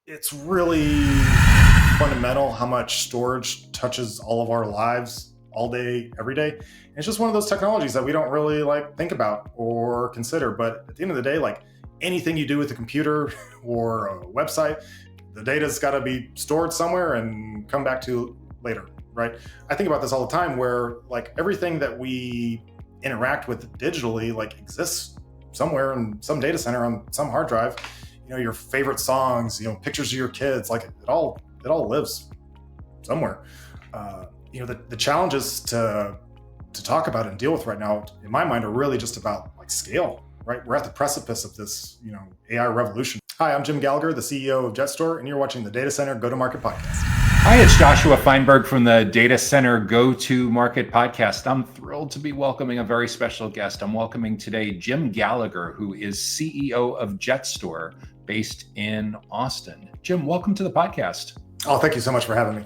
it's really fundamental how much storage touches all of our lives all day, every day. And it's just one of those technologies that we don't really think about or consider. But at the end of the day, anything you do with a computer or a website, the data's got to be stored somewhere and come back to later, right? I think about this all the time where everything that we interact with digitally exists somewhere in some data center on some hard drive. Your favorite songs, pictures of your kids, it all lives somewhere. The challenges to talk about and deal with right now, in my mind, are really just about scale, right? We're at the precipice of this, AI revolution. Hi, I'm Jim Gallagher, the CEO of JetStor, and you're watching the Data Center Go-to-Market Podcast. Hi, it's Joshua Feinberg from the Data Center Go-to-Market Podcast. I'm thrilled to be welcoming a very special guest. I'm welcoming today Jim Gallagher, who is CEO of JetStor, based in Austin. Jim, welcome to the podcast. Oh, thank you so much for having me.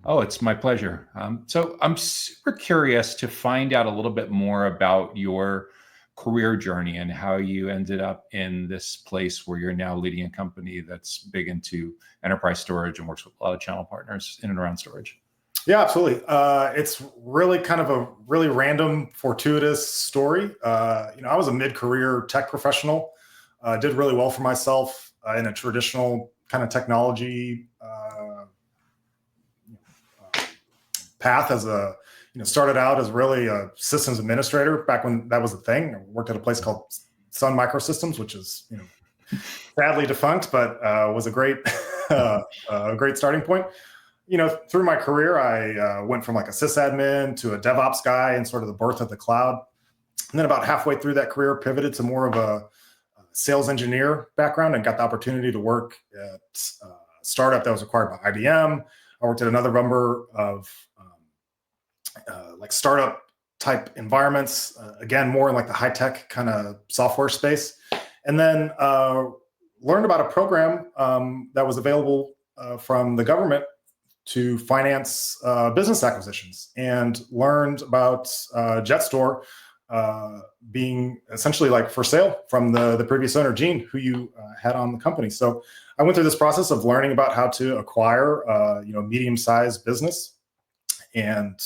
Oh, it's my pleasure. So I'm super curious to find out a little bit more about your career journey and how you ended up in this place where you're now leading a company that's big into enterprise storage and works with a lot of channel partners in and around storage. Yeah, absolutely. It's really kind of a really random, fortuitous story. I was a mid-career tech professional, did really well for myself in a traditional kind of technology path started out as really a systems administrator back when that was a thing. I worked at a place called Sun Microsystems, which is, sadly defunct, but was a great, great starting point. Through my career, I went from a sysadmin to a DevOps guy and sort of the birth of the cloud. And then about halfway through that career, pivoted to more of a sales engineer background and got the opportunity to work at a startup that was acquired by IBM. I worked at another number of startup type environments, again, more in the high tech kind of software space. And then learned about a program that was available from the government to finance business acquisitions, and learned about JetStor being essentially for sale from the previous owner, Gene, who you had on the company. So I went through this process of learning about how to acquire medium-sized business, and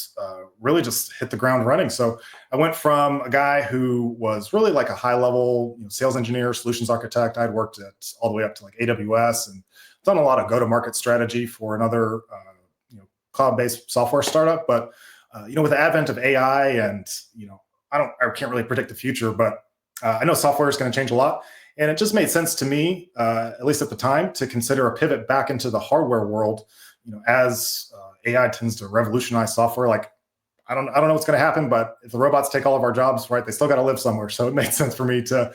really just hit the ground running. So I went from a guy who was really a high-level sales engineer, solutions architect. I'd worked at all the way up to AWS and done a lot of go-to-market strategy for another cloud-based software startup. But with the advent of AI and I can't really predict the future, but I know software is going to change a lot. And it just made sense to me, at least at the time, to consider a pivot back into the hardware world. As AI tends to revolutionize software, I don't know what's going to happen, but if the robots take all of our jobs, right, they still got to live somewhere. So it made sense for me to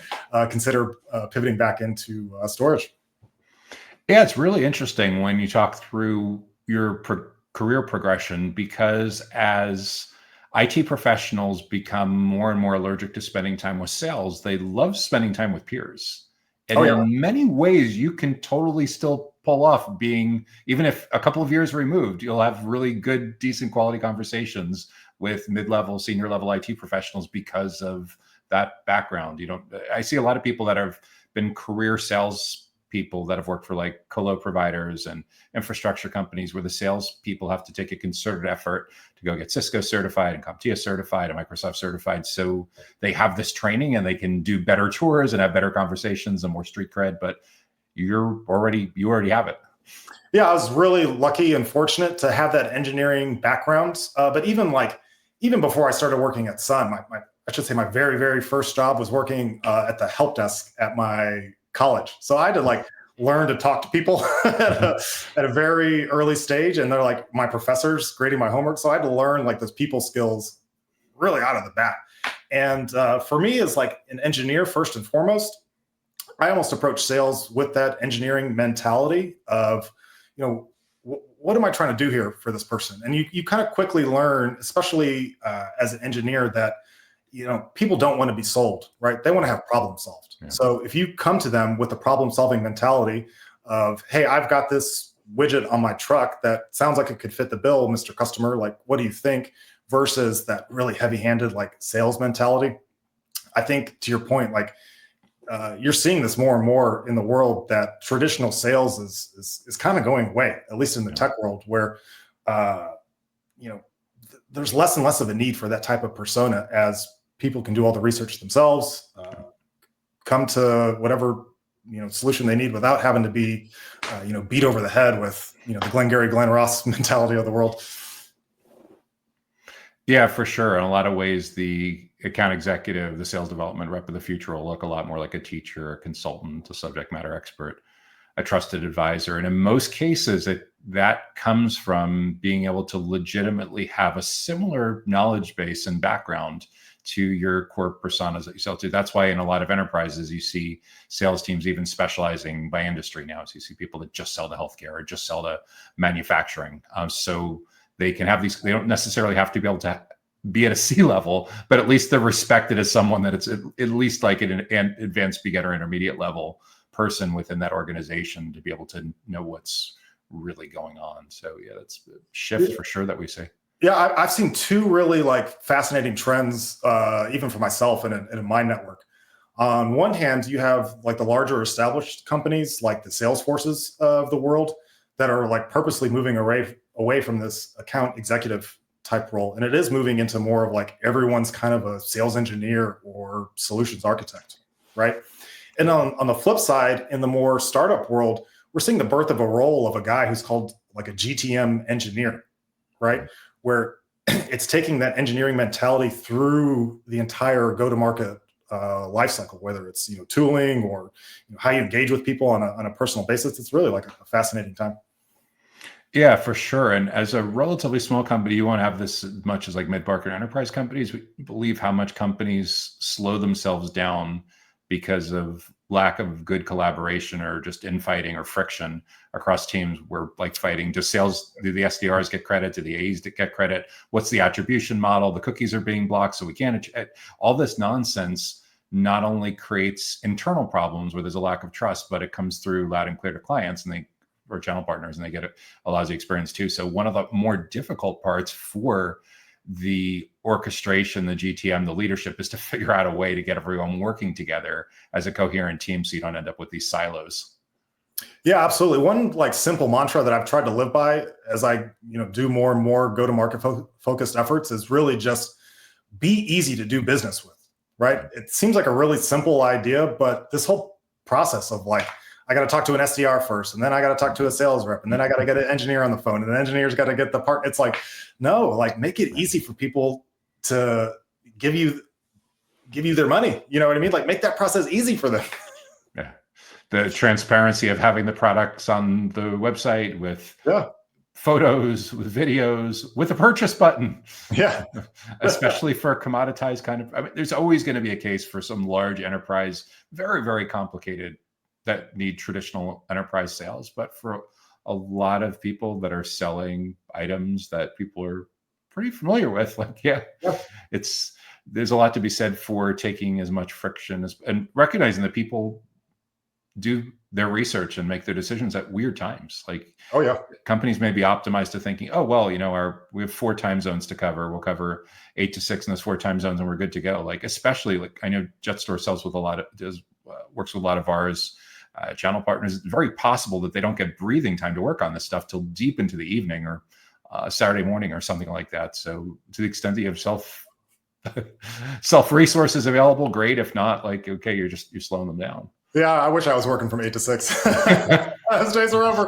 consider pivoting back into storage. Yeah, it's really interesting when you talk through your career progression, because as IT professionals become more and more allergic to spending time with sales, they love spending time with peers. And in many ways, you can totally still pull off being, even if a couple of years removed, you'll have really good, decent quality conversations with mid-level, senior level IT professionals because of that background. I see a lot of people that have been career sales people that have worked for colo providers and infrastructure companies, where the sales people have to take a concerted effort to go get Cisco certified and CompTIA certified and Microsoft certified, so they have this training and they can do better tours and have better conversations and more street cred. But you already have it. Yeah, I was really lucky and fortunate to have that engineering background. But even before I started working at Sun, my very, very first job was working at the help desk at my college. So I had to learn to talk to people at a very early stage, and they're my professors grading my homework. So I had to learn those people skills really out of the bat. And for me, as an engineer first and foremost, I almost approach sales with that engineering mentality of, what am I trying to do here for this person? And you kind of quickly learn, especially as an engineer, that people don't want to be sold, right? They want to have problem solved. Yeah. So if you come to them with a problem solving mentality of, hey, I've got this widget on my truck that sounds like it could fit the bill, Mr. Customer, what do you think? Versus that really heavy handed sales mentality. I think, to your point, you're seeing this more and more in the world, that traditional sales is kind of going away, at least in the tech world, where there's less and less of a need for that type of persona, as people can do all the research themselves, come to whatever solution they need without having to be beat over the head with the Glengarry Glen Ross mentality of the world. Yeah, for sure. In a lot of ways, the account executive, the sales development rep of the future will look a lot more like a teacher, a consultant, a subject matter expert, a trusted advisor. And in most cases, that comes from being able to legitimately have a similar knowledge base and background to your core personas that you sell to. That's why in a lot of enterprises, you see sales teams even specializing by industry now. So you see people that just sell to healthcare or just sell to manufacturing. So they can have these, they don't necessarily have to be able to be at a C-level, but at least they're respected as someone that it's at least like an advanced beginner intermediate level person within that organization to be able to know what's really going on. So yeah, that's a shift for sure that we see. Yeah, I've seen two really fascinating trends, even for myself and in my network. On one hand, you have the larger established companies like the Salesforces of the world that are purposely moving away from this account executive type role. And it is moving into more of everyone's kind of a sales engineer or solutions architect, right? And on the flip side, in the more startup world, we're seeing the birth of a role of a guy who's called a GTM engineer, right? Where it's taking that engineering mentality through the entire go-to-market lifecycle, whether it's tooling or how you engage with people on a personal basis. It's really a fascinating time. Yeah, for sure. And as a relatively small company, you won't have this as much as mid-market enterprise companies. We believe how much companies slow themselves down because of lack of good collaboration or just infighting or friction across teams. We're fighting. Do the SDRs get credit? Do the AEs get credit? What's the attribution model? The cookies are being blocked, so we can't. All this nonsense not only creates internal problems where there's a lack of trust, but it comes through loud and clear to clients or channel partners, and they get a lousy experience too. So one of the more difficult parts for the orchestration, the GTM, the leadership, is to figure out a way to get everyone working together as a coherent team so you don't end up with these silos. Yeah, absolutely. One simple mantra that I've tried to live by as I do more and more go-to-market focused efforts is really just be easy to do business with, right? It seems like a really simple idea, but this whole process of I got to talk to an SDR first, and then I got to talk to a sales rep, and then I got to get an engineer on the phone, and the engineer's got to get the part. It's no, make it easy for people to give you their money. You know what I mean? Make that process easy for them. Yeah. The transparency of having the products on the website with photos, with videos, with a purchase button. Yeah. Especially for a commoditized kind of, there's always going to be a case for some large enterprise, very, very complicated, that need traditional enterprise sales. But for a lot of people that are selling items that people are pretty familiar with, there's a lot to be said for taking as much friction and recognizing that people do their research and make their decisions at weird times. Oh yeah, companies may be optimized to thinking, oh, well, we have 4 time zones to cover. We'll cover 8 to 6 in those 4 time zones and we're good to go. Especially I know JetStor sells with works with a lot of ours, channel partners. It's very possible that they don't get breathing time to work on this stuff till deep into the evening or Saturday morning or something like that. So to the extent that you have self resources available, great. If not, okay, you're slowing them down. Yeah, I wish I was working from 8 to 6. Those days are over.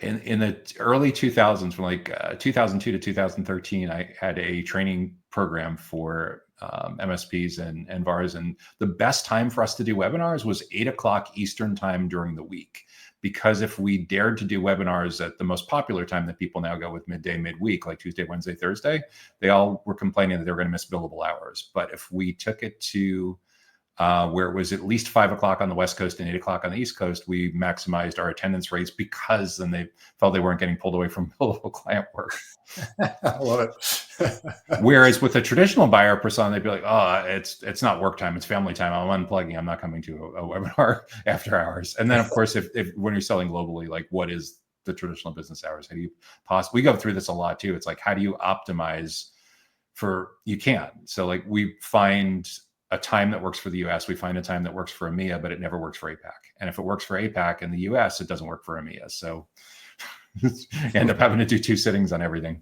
In the early 2000s, from 2002 to 2013, I had a training program for MSPs and VARs, and the best time for us to do webinars was 8 o'clock Eastern time during the week. Because if we dared to do webinars at the most popular time that people now go with midday, midweek, like Tuesday, Wednesday, Thursday, they all were complaining that they were going to miss billable hours. But if we took it to where it was at least 5 o'clock on the West Coast and 8 o'clock on the East Coast, we maximized our attendance rates because then they felt they weren't getting pulled away from billable client work. I love it. Whereas with a traditional buyer persona, they'd be like, oh, it's not work time, it's family time. I'm unplugging. I'm not coming to a webinar after hours. And then of course, if when you're selling globally, what is the traditional business hours? How do you we go through this a lot too. It's how do you optimize you can. So we find a time that works for the US, we find a time that works for EMEA, but it never works for APAC. And if it works for APAC in the US, it doesn't work for EMEA. So you end up having to do 2 sittings on everything.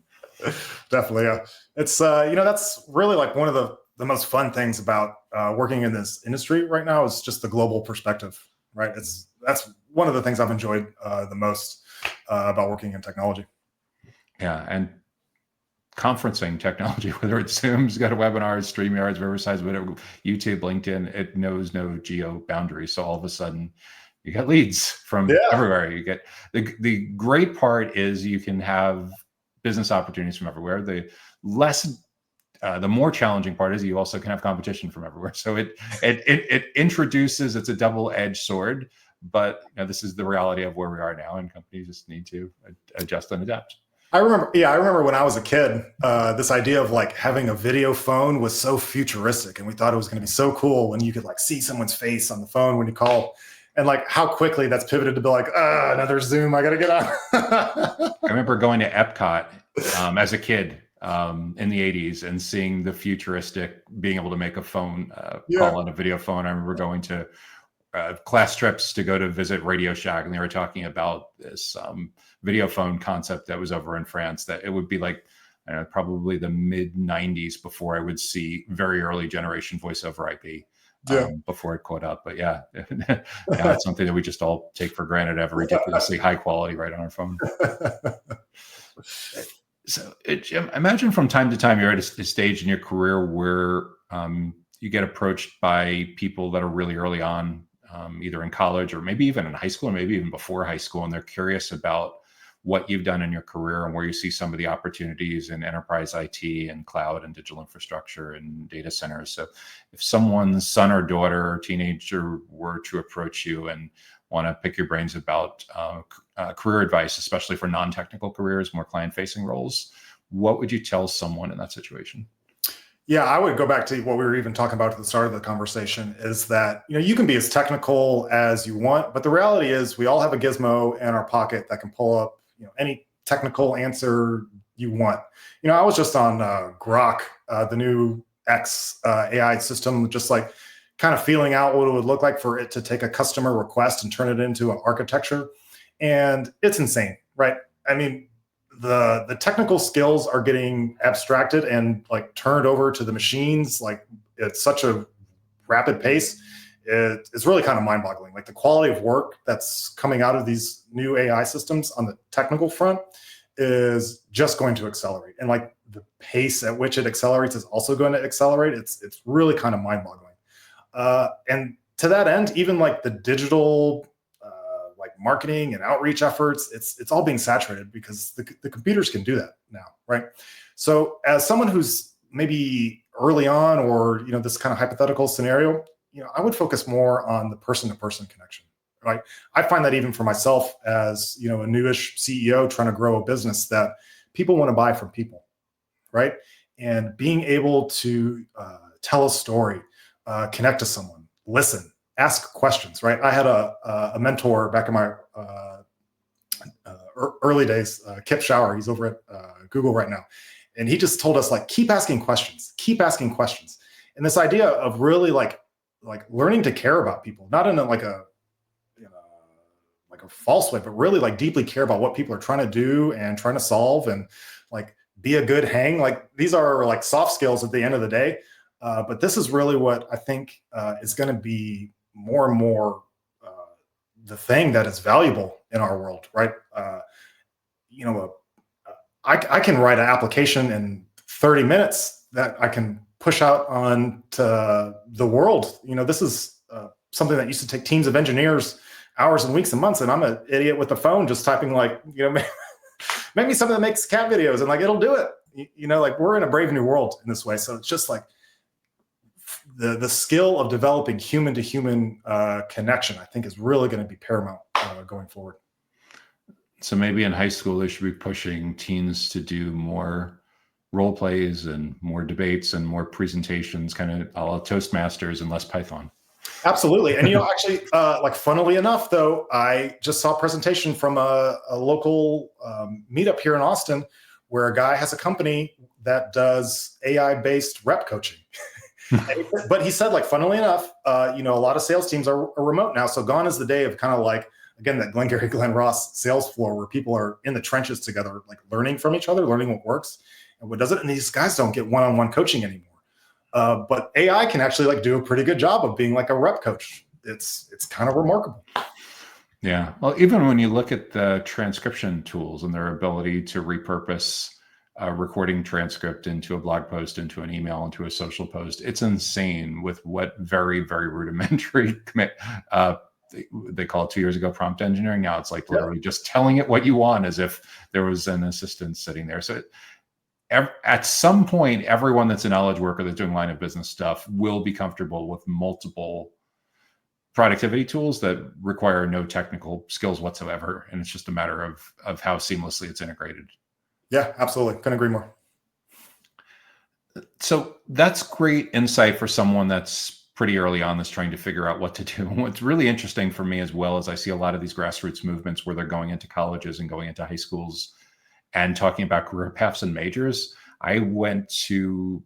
Definitely. Yeah. It's, that's really like one of the most fun things about working in this industry right now is just the global perspective, right? That's one of the things I've enjoyed the most about working in technology. Yeah. And conferencing technology, whether it's Zoom's got a webinar, StreamYard's, Riverside's, whatever, YouTube, LinkedIn, it knows no geo boundaries. So all of a sudden you get leads from everywhere. You get the great part is you can have business opportunities from everywhere. The more challenging part is you also can have competition from everywhere. So it introduces, it's a double-edged sword, but this is the reality of where we are now, and companies just need to adjust and adapt. I remember when I was a kid, this idea of like having a video phone was so futuristic, and we thought it was going to be so cool when you could like see someone's face on the phone when you call, and like how quickly that's pivoted to be like, another Zoom, I got to get on. I remember going to Epcot as a kid in the 80s and seeing the futuristic, being able to make a phone call on a video phone. I remember going to class trips to go to visit Radio Shack, and they were talking about this video phone concept that was over in France, that it would be like, I don't know, probably the mid 90s before I would see very early generation voice over IP before it caught up. But yeah, it's something that we just all take for granted, have a ridiculously high quality right on our phone. So Jim, imagine from time to time you're at a stage in your career where you get approached by people that are really early on, either in college or maybe even in high school, or maybe even before high school, and they're curious about what you've done in your career and where you see some of the opportunities in enterprise IT and cloud and digital infrastructure and data centers. So if someone's son or daughter or teenager were to approach you and want to pick your brains about career advice, especially for non-technical careers, more client-facing roles, what would you tell someone in that situation? Yeah, I would go back to what we were even talking about at the start of the conversation, is that, you can be as technical as you want, but the reality is we all have a gizmo in our pocket that can pull up, any technical answer you want. I was just on Grok, the new X AI system, just like kind of feeling out what it would look like for it to take a customer request and turn it into an architecture. And it's insane, right? I mean, the technical skills are getting abstracted and like turned over to the machines, like at such a rapid pace. It's really kind of mind-boggling. Like the quality of work that's coming out of these new AI systems on the technical front is just going to accelerate. And like the pace at which it accelerates is also going to accelerate. It's really kind of mind-boggling. And to that end, even like the digital like marketing and outreach efforts, it's all being saturated because the computers can do that now, right? So as someone who's maybe early on, or this kind of hypothetical scenario, I would focus more on the person-to-person connection, right? I find that even for myself as a newish CEO trying to grow a business, that people want to buy from people, right? And being able to tell a story, connect to someone, listen, ask questions, right? I had a mentor back in my early days, Kip Shower. He's over at Google right now. And he just told us, like, keep asking questions. And this idea of really like learning to care about people, not in like a false way, but really like deeply care about what people are trying to do and trying to solve, and like be a good hang. Like these are like soft skills at the end of the day. But this is really what I think is going to be more and more the thing that is valuable in our world, right? I can write an application in 30 minutes that I can push out on to the world. This is something that used to take teams of engineers hours and weeks and months, and I'm an idiot with the phone just typing like, make me something that makes cat videos, and like it'll do it. Like we're in a brave new world in this way. So it's just like the skill of developing human to human connection, I think, is really going to be paramount going forward. So maybe in high school, they should be pushing teens to do more role plays and more debates and more presentations, kind of a la Toastmasters, and less Python. Absolutely. And, actually, like funnily enough, though, I just saw a presentation from a local meetup here in Austin where a guy has a company that does AI-based rep coaching. But he said, like, funnily enough, a lot of sales teams are remote now. So gone is the day of kind of like, again, that Glengarry Glen Ross sales floor where people are in the trenches together, like learning from each other, learning what works and what doesn't. And these guys don't get one-on-one coaching anymore. But AI can actually like do a pretty good job of being like a rep coach. It's kind of remarkable. Yeah. Well, even when you look at the transcription tools and their ability to repurpose a recording transcript into a blog post, into an email, into a social post, it's insane with what very, very rudimentary they call it 2 years ago prompt engineering. Now it's like literally just telling it what you want as if there was an assistant sitting there. So at some point, everyone that's a knowledge worker that's doing line of business stuff will be comfortable with multiple productivity tools that require no technical skills whatsoever. And it's just a matter of how seamlessly it's integrated. Yeah, absolutely. Couldn't agree more. So that's great insight for someone that's pretty early on that's trying to figure out what to do. And what's really interesting for me as well is I see a lot of these grassroots movements where they're going into colleges and going into high schools and talking about career paths and majors. I went to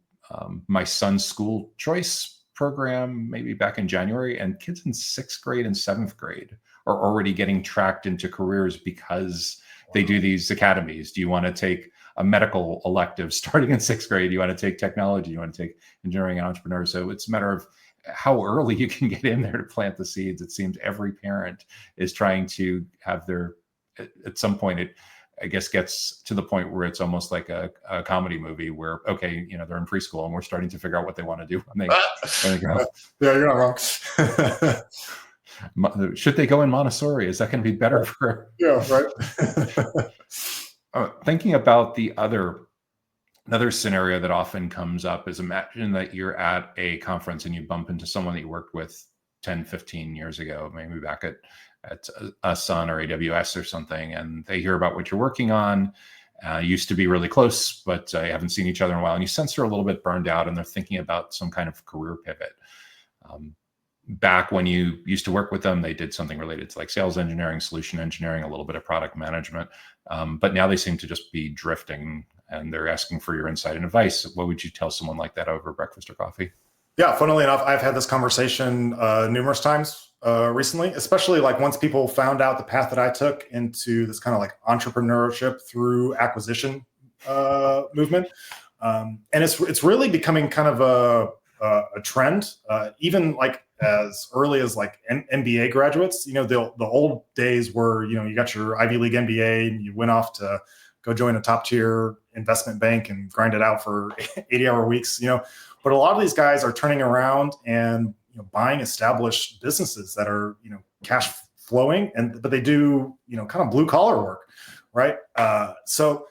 my son's school choice program maybe back in January, and kids in 6th grade and 7th grade are already getting tracked into careers because they do these academies. Do you want to take a medical elective starting in 6th grade? Do you want to take technology? Do you want to take engineering and entrepreneur? So it's a matter of how early you can get in there to plant the seeds. It seems every parent is trying to have at some point, it, I guess, gets to the point where it's almost like a comedy movie where, okay, they're in preschool and we're starting to figure out what they want to do when they go. Yeah, you're not wrong. Should they go in Montessori? Is that going to be better for? Yeah, right. Thinking about another scenario that often comes up is, imagine that you're at a conference and you bump into someone that you worked with 10, 15 years ago, maybe back at Sun or AWS or something, and they hear about what you're working on. Used to be really close, but you haven't seen each other in a while, and you sense they're a little bit burned out and they're thinking about some kind of career pivot. Back when you used to work with them, they did something related to like sales engineering, solution engineering, a little bit of product management. But now they seem to just be drifting and they're asking for your insight and advice. What would you tell someone like that over breakfast or coffee? Yeah, funnily enough, I've had this conversation numerous times recently, especially like once people found out the path that I took into this kind of like entrepreneurship through acquisition movement. And it's really becoming kind of a trend, even like as early as like MBA graduates. The old days where, you got your Ivy League MBA and you went off to go join a top tier investment bank and grind it out for 80-hour weeks, But a lot of these guys are turning around and buying established businesses that are cash flowing, but they do kind of blue collar work, right? So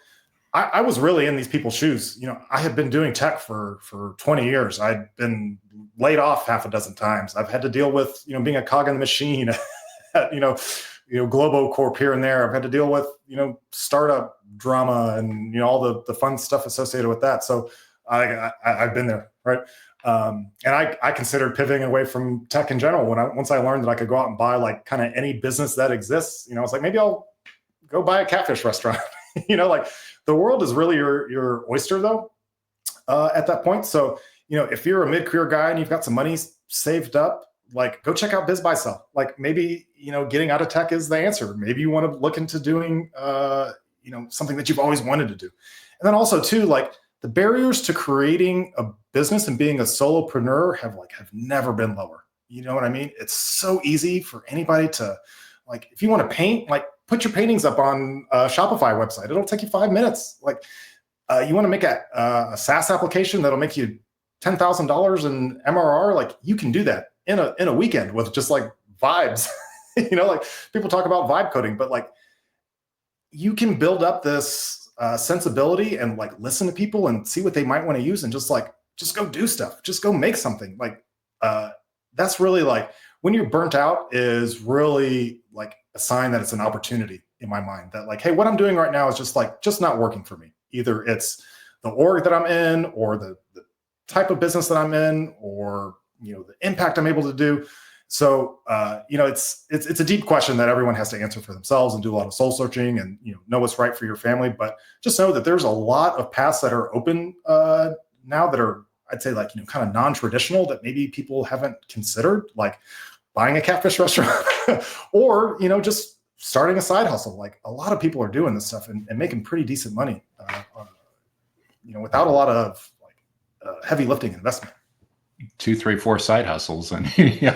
I was really in these people's shoes. I had been doing tech for 20 years. I'd been laid off half a dozen times. I've had to deal with being a cog in the machine, Globo Corp here and there. I've had to deal with startup drama and all the fun stuff associated with that. So I've been there, right? And I considered pivoting away from tech in general once I learned that I could go out and buy like kind of any business that exists. I was like, maybe I'll go buy a catfish restaurant. Like the world is really your oyster though at that point. So if you're a mid-career guy and you've got some money saved up, like go check out Biz Buy Sell. Like maybe getting out of tech is the answer. Maybe you want to look into doing something that you've always wanted to do. And then also too, like the barriers to creating a business and being a solopreneur have never been lower. You know what I mean? It's so easy for anybody to, like, if you want to paint, like put your paintings up on a Shopify website. It'll take you 5 minutes. Like you want to make a SaaS application that'll make you $10,000 in MRR. Like you can do that in a weekend with just like vibes. Like people talk about vibe coding, but like you can build up this sensibility and like listen to people and see what they might want to use and just go do stuff, just go make something. Like that's really like when you're burnt out is really like a sign that it's an opportunity in my mind, that like, hey, what I'm doing right now is just not working for me. Either it's the org that I'm in or the type of business that I'm in or the impact I'm able to do. So, it's a deep question that everyone has to answer for themselves and do a lot of soul searching and, know what's right for your family. But just know that there's a lot of paths that are open now that are I'd say like, kind of non-traditional that maybe people haven't considered, like buying a catfish restaurant or, just starting a side hustle. Like a lot of people are doing this stuff and making pretty decent money, without a lot of like heavy lifting investment. 2, 3, 4 side hustles, and you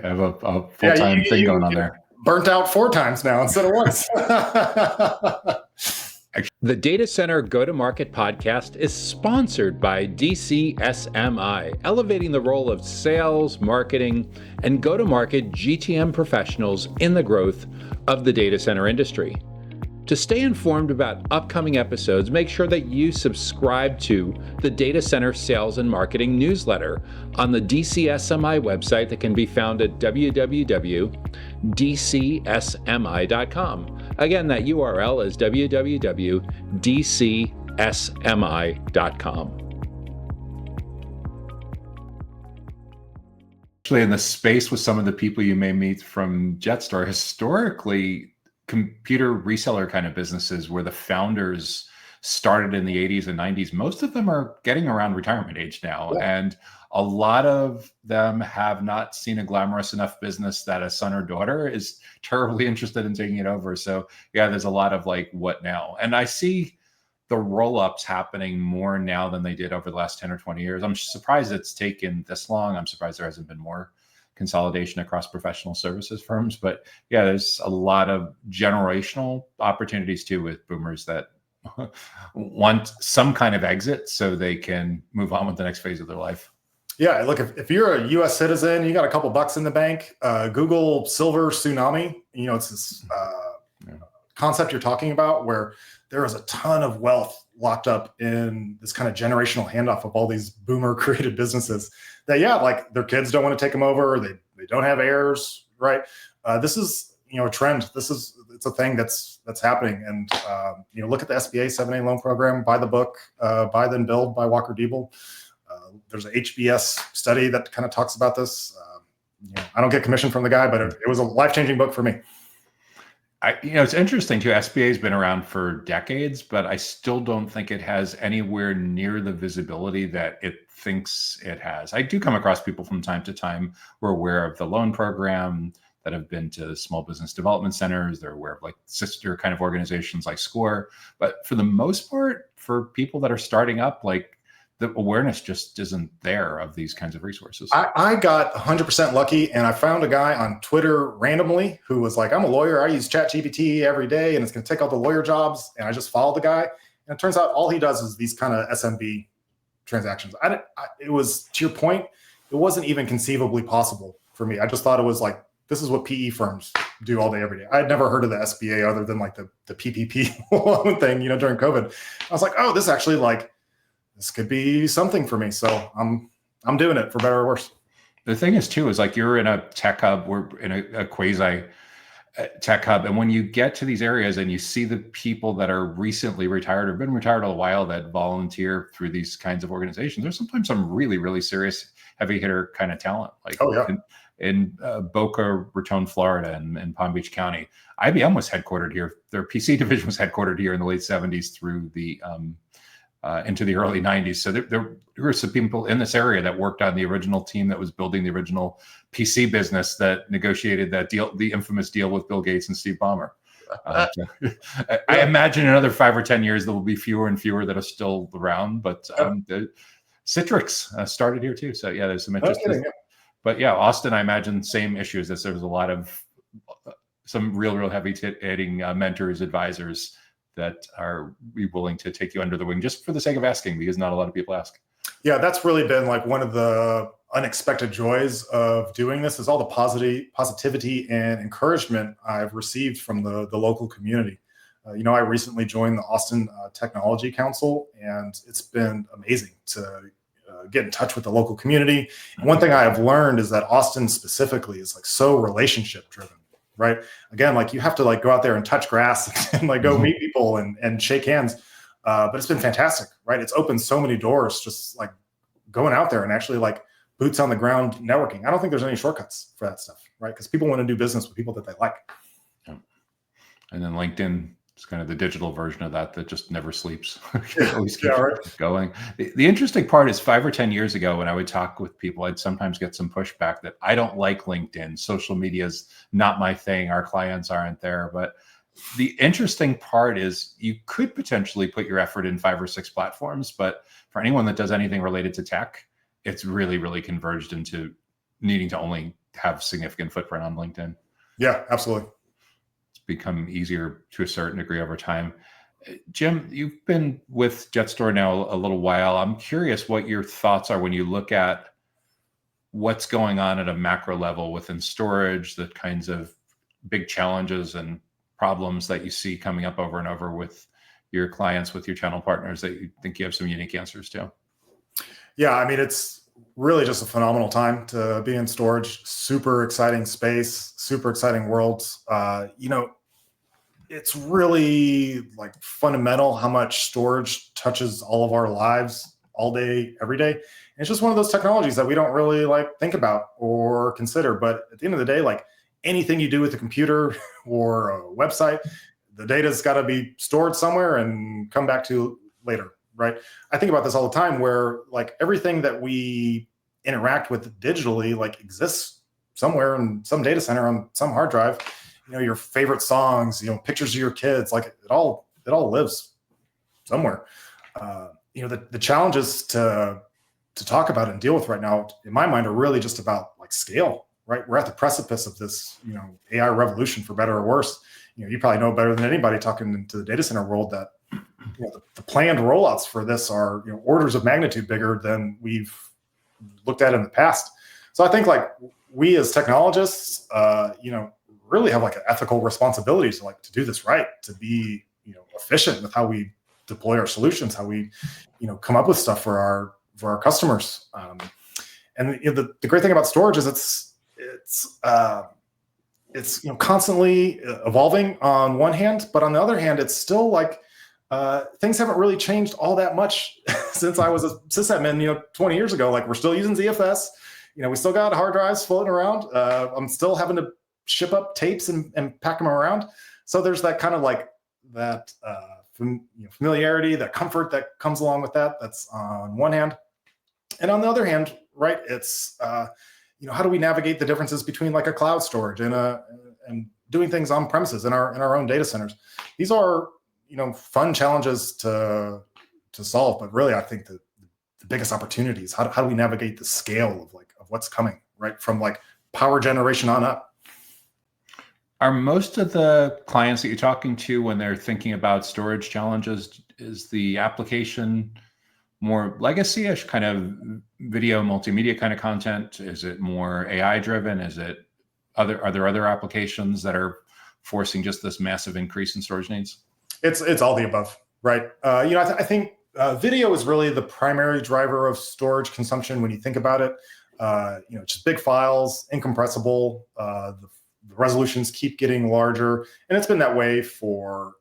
have a full-time thing going on there. Burnt out 4 times now instead of once. The Data Center Go-to-Market podcast is sponsored by DCSMI, elevating the role of sales, marketing, and go-to-market GTM professionals in the growth of the data center industry. To stay informed about upcoming episodes, make sure that you subscribe to the Data Center Sales and Marketing newsletter on the DCSMI website that can be found at www.dcsmi.com. Again, that URL is www.dcsmi.com. Actually, in the space with some of the people you may meet from JetStor, historically, computer reseller kind of businesses where the founders started in the 80s and 90s, most of them are getting around retirement age now. Yeah. And a lot of them have not seen a glamorous enough business that a son or daughter is terribly interested in taking it over. So yeah, there's a lot of like, what now? And I see the roll-ups happening more now than they did over the last 10 or 20 years. I'm surprised it's taken this long. I'm surprised there hasn't been more consolidation across professional services firms. But yeah, there's a lot of generational opportunities too with boomers that want some kind of exit so they can move on with the next phase of their life. Yeah, look, if you're a U.S. citizen, you got a couple bucks in the bank, Google Silver Tsunami, it's this concept you're talking about where there is a ton of wealth locked up in this kind of generational handoff of all these boomer created businesses that, like their kids don't want to take them over. They don't have heirs, right? This is, a trend. It's a thing that's happening. And, look at the SBA 7A loan program, buy the book, Buy Then Build by Walker Diebel. There's an HBS study that kind of talks about this. I don't get commission from the guy, but it was a life-changing book for me. It's interesting too. SBA has been around for decades, but I still don't think it has anywhere near the visibility that it thinks it has. I do come across people from time to time who are aware of the loan program, that have been to small business development centers. They're aware of like sister kind of organizations like SCORE. But for the most part, for people that are starting up, like the awareness just isn't there of these kinds of resources. I got 100% lucky, and I found a guy on Twitter randomly who was like, I'm a lawyer. I use ChatGPT every day, and it's going to take all the lawyer jobs. And I just followed the guy. And it turns out all he does is these kind of SMB transactions. It was, to your point, it wasn't even conceivably possible for me. I just thought it was like, this is what PE firms do all day, every day. I had never heard of the SBA other than like the PPP loan thing, during COVID. I was like, oh, this actually this could be something for me. So I'm doing it for better or worse. The thing is too, is like you're in a tech hub, we're in a quasi tech hub. And when you get to these areas and you see the people that are recently retired or been retired a while that volunteer through these kinds of organizations, there's sometimes some really, really serious heavy hitter kind of talent. Like in Boca Raton, Florida, and Palm Beach County, IBM was headquartered here. Their PC division was headquartered here in the late 70s through the into the early 90s. So there were some people in this area that worked on the original team that was building the original PC business that negotiated that deal, the infamous deal with Bill Gates and Steve Ballmer. I imagine in another 5 or 10 years, there will be fewer and fewer that are still around, but Citrix started here too. So yeah, there's some interest. But yeah, Austin, I imagine same issues, as there's a lot of some real heavy hitting mentors, advisors that are willing to take you under the wing just for the sake of asking, because not a lot of people ask. Yeah, that's really been like one of the unexpected joys of doing this, is all the positivity and encouragement I've received from the local community. I recently joined the Austin Technology Council, and it's been amazing to get in touch with the local community. And one thing I have learned is that Austin specifically is like so relationship driven, right? Again, like you have to like go out there and touch grass and like go meet people and shake hands. But it's been fantastic, right? It's opened so many doors, just like going out there and actually like boots on the ground networking. I don't think there's any shortcuts for that stuff, right? Because people want to do business with people that they like. And then LinkedIn It's kind of the digital version of that just never sleeps. Yeah, Always yeah, keeps right. going. The interesting part is 5 or 10 years ago when I would talk with people, I'd sometimes get some pushback that I don't like LinkedIn. Social media is not my thing. Our clients aren't there. But the interesting part is you could potentially put your effort in 5 or 6 platforms, but for anyone that does anything related to tech, it's really, really converged into needing to only have significant footprint on LinkedIn. Yeah, absolutely. Become easier to a certain degree over time. Jim, you've been with JetStor now a little while. I'm curious what your thoughts are when you look at what's going on at a macro level within storage, the kinds of big challenges and problems that you see coming up over and over with your clients, with your channel partners that you think you have some unique answers to. Yeah, I mean, it's really just a phenomenal time to be in storage. Super exciting space, super exciting worlds. It's really like fundamental how much storage touches all of our lives all day, every day. And it's just one of those technologies that we don't really like think about or consider. But at the end of the day, like anything you do with a computer or a website, the data's got to be stored somewhere and come back to later, right? I think about this all the time where like everything that we interact with digitally like exists somewhere in some data center on some hard drive. Your favorite songs, pictures of your kids, like it all lives somewhere. The challenges to talk about and deal with right now, in my mind, are really just about like scale, right? We're at the precipice of this, AI revolution, for better or worse. You probably know better than anybody talking into the data center world that the planned rollouts for this are orders of magnitude bigger than we've looked at in the past. So I think like we as technologists, really have like an ethical responsibility to do this right, to be efficient with how we deploy our solutions, how we come up with stuff for our customers. And the great thing about storage is it's constantly evolving on one hand, but on the other hand, it's still like things haven't really changed all that much since I was a sysadmin 20 years ago. Like we're still using ZFS. We still got hard drives floating around. I'm still having to ship up tapes and pack them around. So there's that kind of like that familiarity, that comfort that comes along with that. That's on one hand. And on the other hand, right, it's, how do we navigate the differences between like a cloud storage and doing things on premises in our own data centers? These are, fun challenges to solve, but really I think the biggest opportunity is how do we navigate the scale of what's coming, right? From like power generation on up. Are most of the clients that you're talking to when they're thinking about storage challenges, is the application more legacy-ish kind of video, multimedia kind of content? Is it more AI driven? Are there other applications that are forcing just this massive increase in storage needs? It's all the above, right? I think video is really the primary driver of storage consumption when you think about it. Just big files, incompressible. The resolutions keep getting larger, and it's been that way for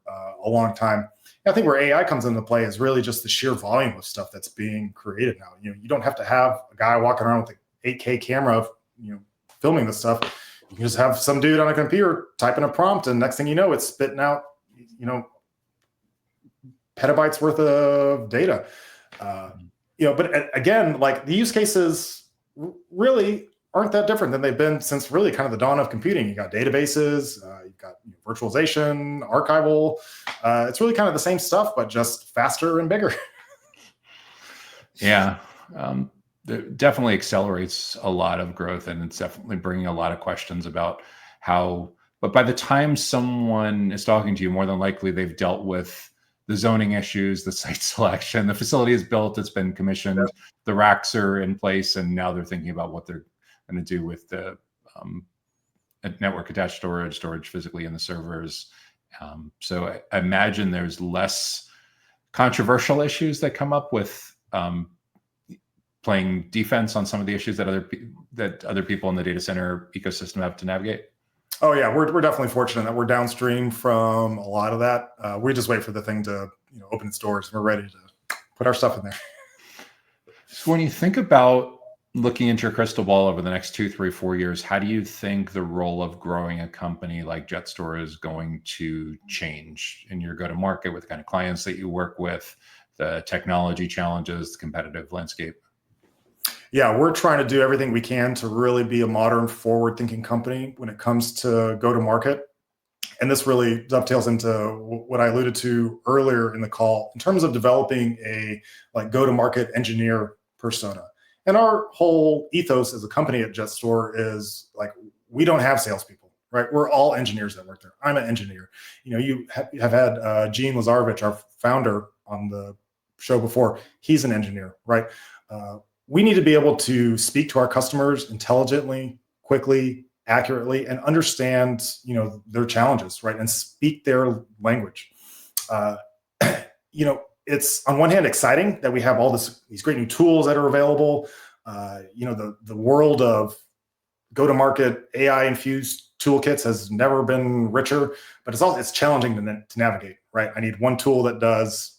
a long time. I think where AI comes into play is really just the sheer volume of stuff that's being created now. You don't have to have a guy walking around with an 8K camera, filming this stuff. You can just have some dude on a computer typing a prompt, and next thing you know, it's spitting out, petabytes worth of data. But again, like the use cases really aren't that different than they've been since really kind of the dawn of computing. You got databases, you've got virtualization, archival. It's really kind of the same stuff, but just faster and bigger. Yeah, it definitely accelerates a lot of growth, and it's definitely bringing a lot of questions about how. But by the time someone is talking to you, more than likely they've dealt with the zoning issues, the site selection, the facility is built, it's been commissioned, Yeah. The racks are in place, and now they're thinking about what they're going to do with the network attached storage physically in the servers. So I imagine there's less controversial issues that come up with playing defense on some of the issues that other people in the data center ecosystem have to navigate. Oh yeah, we're definitely fortunate that we're downstream from a lot of that. We just wait for the thing to open its doors. We're ready to put our stuff in there. So when you think about looking into your crystal ball over the next 2, 3, 4 years, how do you think the role of growing a company like JetStor is going to change in your go-to-market with the kind of clients that you work with, the technology challenges, the competitive landscape? Yeah, we're trying to do everything we can to really be a modern, forward-thinking company when it comes to go-to-market. And this really dovetails into what I alluded to earlier in the call in terms of developing a like go-to-market engineer persona. And our whole ethos as a company at JetStor is like, we don't have salespeople, right? We're all engineers that work there. I'm an engineer. You have had Gene Lazarevich, our founder, on the show before. He's an engineer, right? We need to be able to speak to our customers intelligently, quickly, accurately, and understand, their challenges, right? And speak their language. It's on one hand exciting that we have all these great new tools that are available. The world of go-to-market AI infused toolkits has never been richer, but it's challenging to navigate, right? I need one tool that does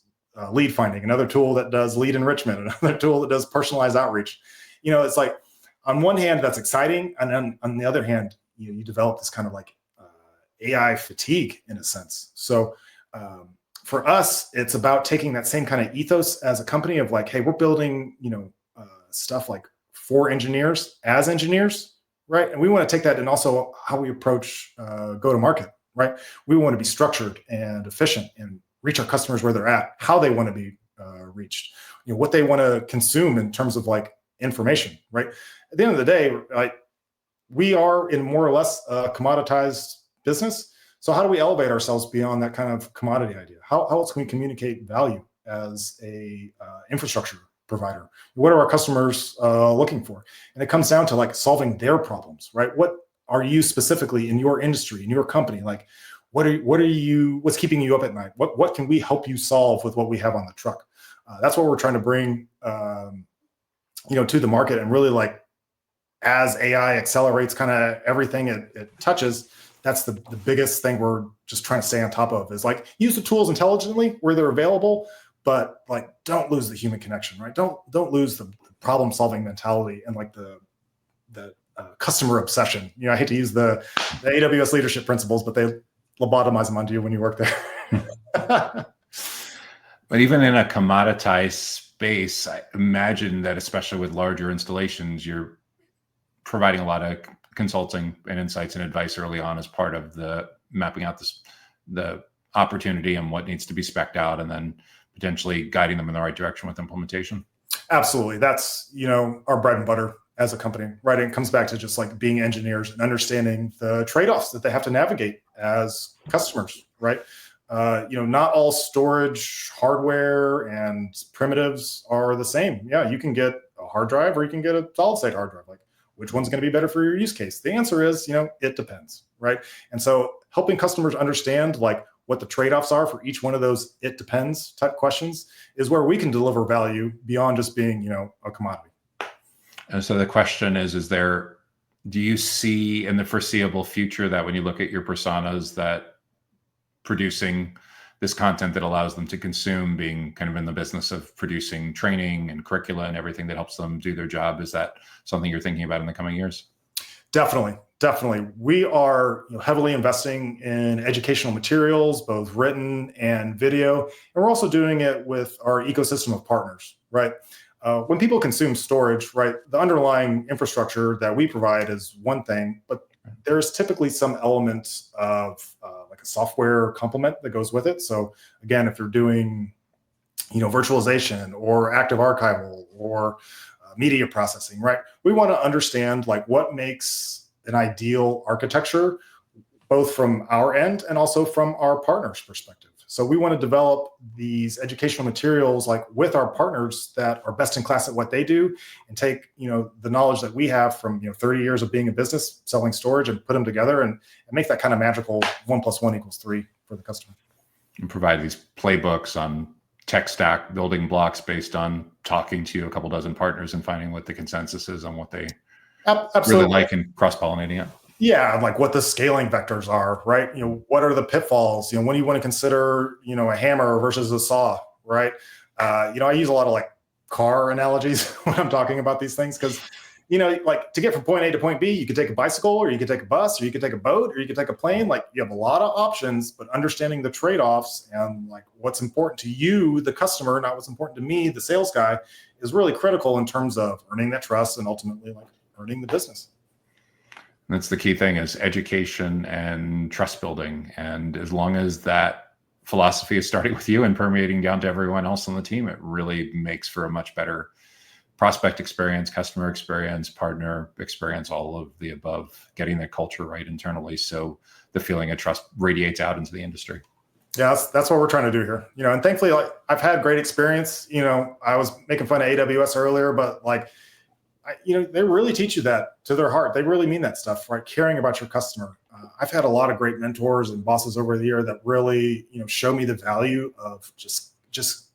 lead finding, another tool that does lead enrichment, another tool that does personalized outreach. It's like on one hand that's exciting, and then on the other hand, you develop this kind of like AI fatigue in a sense. So for us, it's about taking that same kind of ethos as a company of like, hey, we're building stuff like for engineers as engineers, right? And we want to take that and also how we approach go to market, right? We want to be structured and efficient and reach our customers where they're at, how they want to be reached, what they want to consume in terms of like information, right? At the end of the day, like we are in more or less a commoditized business. So how do we elevate ourselves beyond that kind of commodity idea? How else can we communicate value as a infrastructure provider? What are our customers looking for? And it comes down to like solving their problems, right? What are you specifically in your industry, in your company? Like, what's keeping you up at night? What can we help you solve with what we have on the truck? That's what we're trying to bring, to the market, and really like as AI accelerates kind of everything it touches. That's the biggest thing we're just trying to stay on top of is like use the tools intelligently where they're available, but like don't lose the human connection, right? Don't lose the problem solving mentality and like the customer obsession. I hate to use the AWS leadership principles, but they lobotomize them onto you when you work there. But even in a commoditized space, I imagine that especially with larger installations, you're providing a lot of consulting and insights and advice early on as part of the mapping out the opportunity and what needs to be spec'd out, and then potentially guiding them in the right direction with implementation. Absolutely. That's, our bread and butter as a company, right? And it comes back to just like being engineers and understanding the trade-offs that they have to navigate as customers, right? Not all storage hardware and primitives are the same. Yeah, you can get a hard drive or you can get a solid state hard drive. Like, which one's going to be better for your use case? The answer is, it depends, right? And so helping customers understand like what the trade-offs are for each one of those it depends type questions is where we can deliver value beyond just being, a commodity. And so the question is do you see in the foreseeable future that when you look at your personas that producing this content that allows them to consume, being kind of in the business of producing training and curricula and everything that helps them do their job, is that something you're thinking about in the coming years? Definitely. We are heavily investing in educational materials, both written and video. And we're also doing it with our ecosystem of partners, right? When people consume storage, right, the underlying infrastructure that we provide is one thing, but there's typically some element of like a software complement that goes with it. So again, if you're doing, virtualization or active archival or media processing, right? We want to understand like what makes an ideal architecture, both from our end and also from our partners' perspective. So we want to develop these educational materials like with our partners that are best in class at what they do, and take, the knowledge that we have from, 30 years of being a business selling storage and put them together and make that kind of magical 1 + 1 = 3 for the customer. And provide these playbooks on tech stack building blocks based on talking to a couple dozen partners and finding what the consensus is on what they really like and cross-pollinating it. Yeah, like what the scaling vectors are, right? What are the pitfalls? When do you want to consider, a hammer versus a saw, right? I use a lot of like car analogies when I'm talking about these things because, like to get from point A to point B, you could take a bicycle, or you could take a bus, or you could take a boat, or you could take a plane. Like, you have a lot of options, but understanding the trade-offs and like what's important to you, the customer, not what's important to me, the sales guy, is really critical in terms of earning that trust and ultimately like earning the business. That's the key thing, is education and trust building. And as long as that philosophy is starting with you and permeating down to everyone else on the team, it really makes for a much better prospect experience, customer experience, partner experience, all of the above, getting the culture right internally. So the feeling of trust radiates out into the industry. Yeah, that's what we're trying to do here. And thankfully, like, I've had great experience. I was making fun of AWS earlier, but like, they really teach you that to their heart. They really mean that stuff, right? Caring about your customer. I've had a lot of great mentors and bosses over the year that really, show me the value of just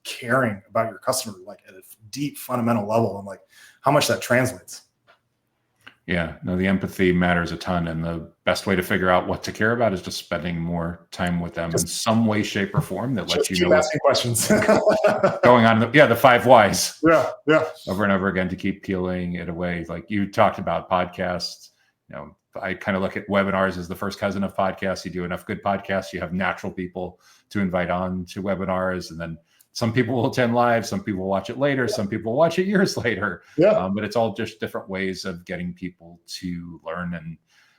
caring about your customer, like at a deep fundamental level, and like how much that translates. Yeah, no, the empathy matters a ton. And the best way to figure out what to care about is just spending more time with them in some way, shape, or form that lets you know what's asking questions going on. The 5 whys. Yeah. Over and over again to keep peeling it away. Like you talked about podcasts, I kind of look at webinars as the first cousin of podcasts. You do enough good podcasts, you have natural people to invite on to webinars, and then some people will attend live, some people watch it later, some people watch it years later. Yeah. But it's all just different ways of getting people to learn. And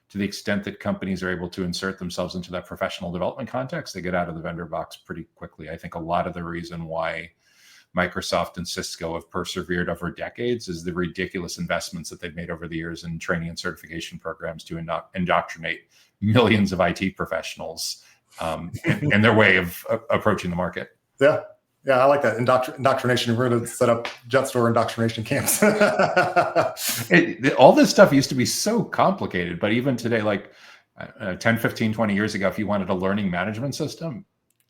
to the extent that companies are able to insert themselves into that professional development context, they get out of the vendor box pretty quickly. I think a lot of the reason why Microsoft and Cisco have persevered over decades is the ridiculous investments that they've made over the years in training and certification programs to indoctrinate millions of IT professionals in their way of approaching the market. Yeah, I like that. Indoctrination. We're going to set up JetStor indoctrination camps. All this stuff used to be so complicated, but even today, like 10, 15, 20 years ago, if you wanted a learning management system,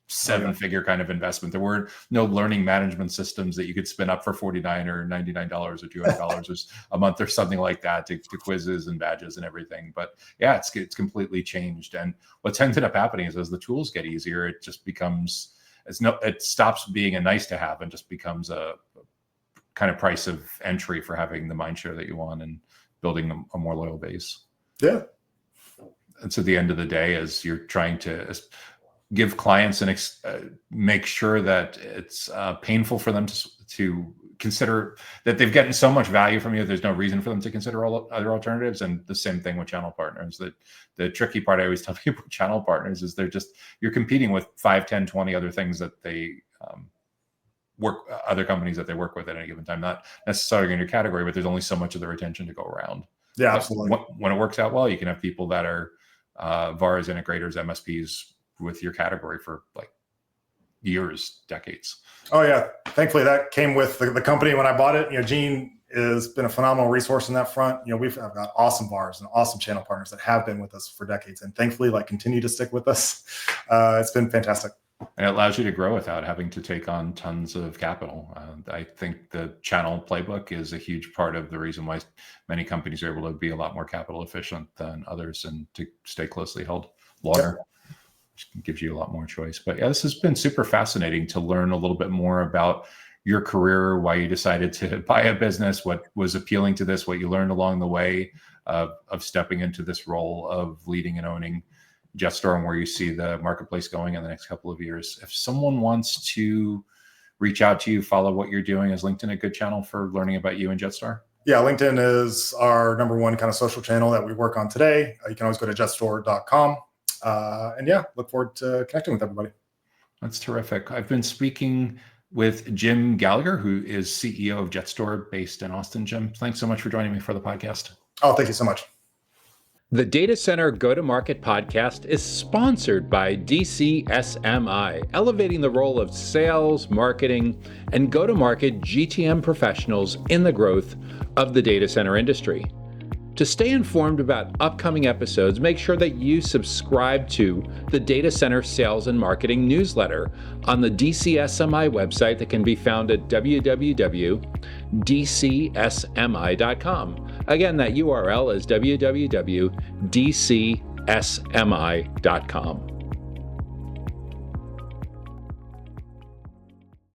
7-figure kind of investment. There were no learning management systems that you could spin up for $49 or $99 or $200 a month or something like that to quizzes and badges and everything. But yeah, it's completely changed. And what's ended up happening is as the tools get easier, it just becomes, it stops being a nice to have and just becomes a kind of price of entry for having the mind share that you want and building a more loyal base. Yeah. And so at the end of the day, as you're trying to give clients and make sure that it's painful for them to consider that they've gotten so much value from you, there's no reason for them to consider all other alternatives. And the same thing with channel partners. That the tricky part I always tell people with channel partners is you're competing with 5, 10, 20 other things that they other companies that they work with at any given time, not necessarily in your category, but there's only so much of their attention to go around. Yeah, absolutely. When it works out well, you can have people that are VARs, integrators, MSPs with your category for like years, decades. Oh yeah. Thankfully that came with the company when I bought it. Gene has been a phenomenal resource in that front. I've got awesome VARs and awesome channel partners that have been with us for decades and thankfully continue to stick with us. It's been fantastic. And it allows you to grow without having to take on tons of capital. I think the channel playbook is a huge part of the reason why many companies are able to be a lot more capital efficient than others and to stay closely held longer. Yep. Gives you a lot more choice. But yeah, this has been super fascinating to learn a little bit more about your career, why you decided to buy a business, what was appealing to this, what you learned along the way of stepping into this role of leading and owning JetStor and where you see the marketplace going in the next couple of years. If someone wants to reach out to you, follow what you're doing, is LinkedIn a good channel for learning about you and JetStor? Yeah, LinkedIn is our #1 kind of social channel that we work on today. You can always go to jetstor.com. And yeah, look forward to connecting with everybody. That's terrific. I've been speaking with Jim Gallagher, who is CEO of JetStor based in Austin. Jim, thanks so much for joining me for the podcast. Oh, thank you so much. The Data Center Go-to-Market podcast is sponsored by DCSMI, elevating the role of sales, marketing, and go-to-market GTM professionals in the growth of the data center industry. To stay informed about upcoming episodes, make sure that you subscribe to the Data Center Sales and Marketing newsletter on the DCSMI website that can be found at www.dcsmi.com. Again, that URL is www.dcsmi.com.